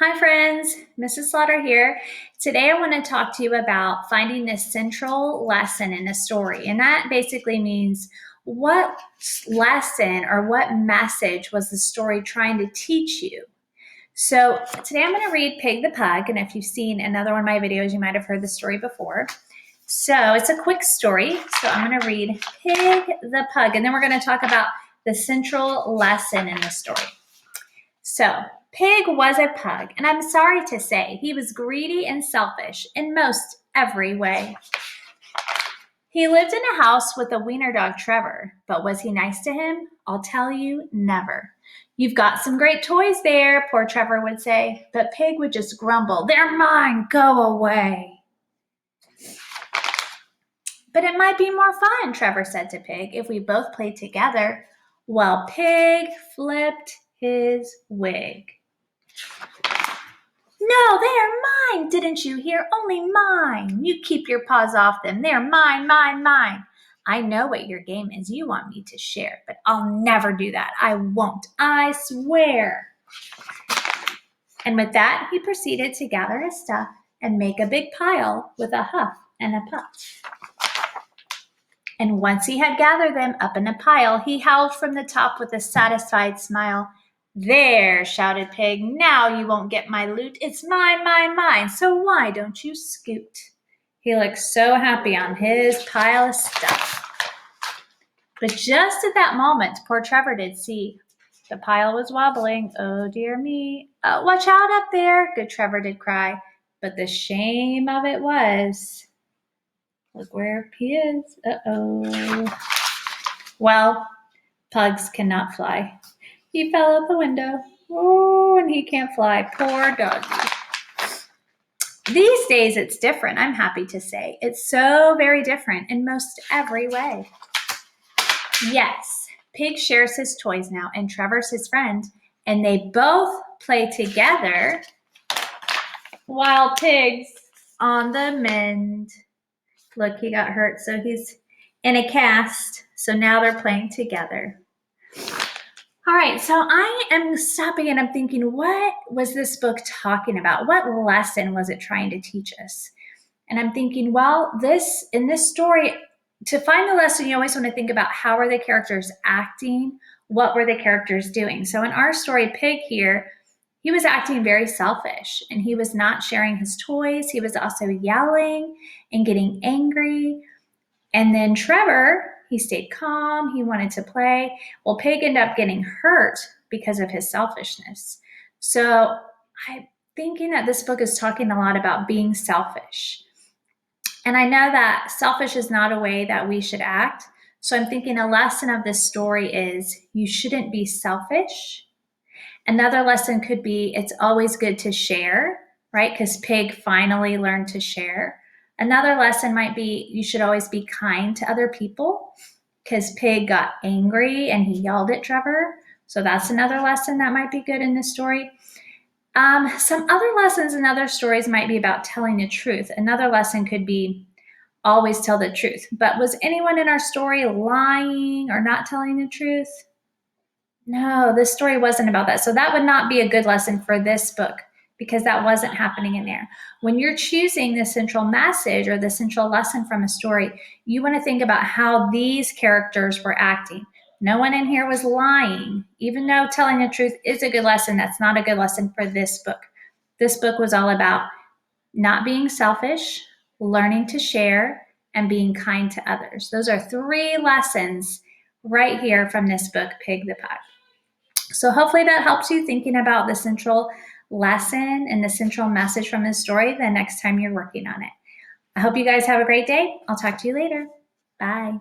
Hi friends, Mrs. Slaughter here. Today I want to talk to you about finding the central lesson in a story. And that basically means what lesson or what message was the story trying to teach you? So today I'm going to read Pig the Pug. And if you've seen another one of my videos, you might have heard the story before. So it's a quick story. So I'm going to read Pig the Pug. And then we're going to talk about the central lesson in the story. So Pig was a pug, and I'm sorry to say he was greedy and selfish in most every way. He lived in a house with a wiener dog, Trevor, but was he nice to him? I'll tell you, never. You've got some great toys there, poor Trevor would say, but Pig would just grumble, they're mine, go away. But it might be more fun, Trevor said to Pig, if we both played together. Well, Pig flipped his wig. No, they're mine, didn't you hear? Only mine. You keep your paws off them. They're mine, mine, mine. I know what your game is. You want me to share, but I'll never do that. I won't. I swear. And with that, he proceeded to gather his stuff and make a big pile with a huff and a puff. And once he had gathered them up in a pile, he howled from the top with a satisfied smile. There, shouted Pig, now you won't get my loot. It's mine, mine, mine, so why don't you scoot? He looked so happy on his pile of stuff. But just at that moment, poor Trevor did see the pile was wobbling. Oh, dear me. Watch out up there, good Trevor did cry. But the shame of it was, look where he is. Uh-oh. Well, pugs cannot fly. He fell out the window. Oh, and he can't fly. Poor doggy. These days it's different, I'm happy to say. It's so very different in most every way. Yes, Pig shares his toys now, and Trevor's his friend, and they both play together while Pig's on the mend. Look, he got hurt, so he's in a cast. So now they're playing together. All right, so I am stopping and I'm thinking, what was this book talking about? What lesson was it trying to teach us? And I'm thinking, well, in this story, to find the lesson, you always want to think about how are the characters acting? What were the characters doing? So in our story, Pig here, he was acting very selfish and he was not sharing his toys. He was also yelling and getting angry. And then Trevor, he stayed calm. He wanted to play. Well, Pig ended up getting hurt because of his selfishness. So I'm thinking that this book is talking a lot about being selfish. And I know that selfish is not a way that we should act. So I'm thinking a lesson of this story is you shouldn't be selfish. Another lesson could be it's always good to share, right? Because Pig finally learned to share. Another lesson might be you should always be kind to other people because Pig got angry and he yelled at Trevor. So that's another lesson that might be good in this story. Some other lessons in other stories might be about telling the truth. Another lesson could be always tell the truth. But was anyone in our story lying or not telling the truth? No, this story wasn't about that. So that would not be a good lesson for this book because that wasn't happening in there. When you're choosing the central message or the central lesson from a story, you want to think about how these characters were acting. No one in here was lying. Even though telling the truth is a good lesson, that's not a good lesson for this book. This book was all about not being selfish, learning to share, and being kind to others. Those are 3 lessons right here from this book, Pig the Pug. So hopefully that helps you thinking about the central lesson and the central message from this story the next time you're working on it. I hope you guys have a great day. I'll talk to you later. Bye.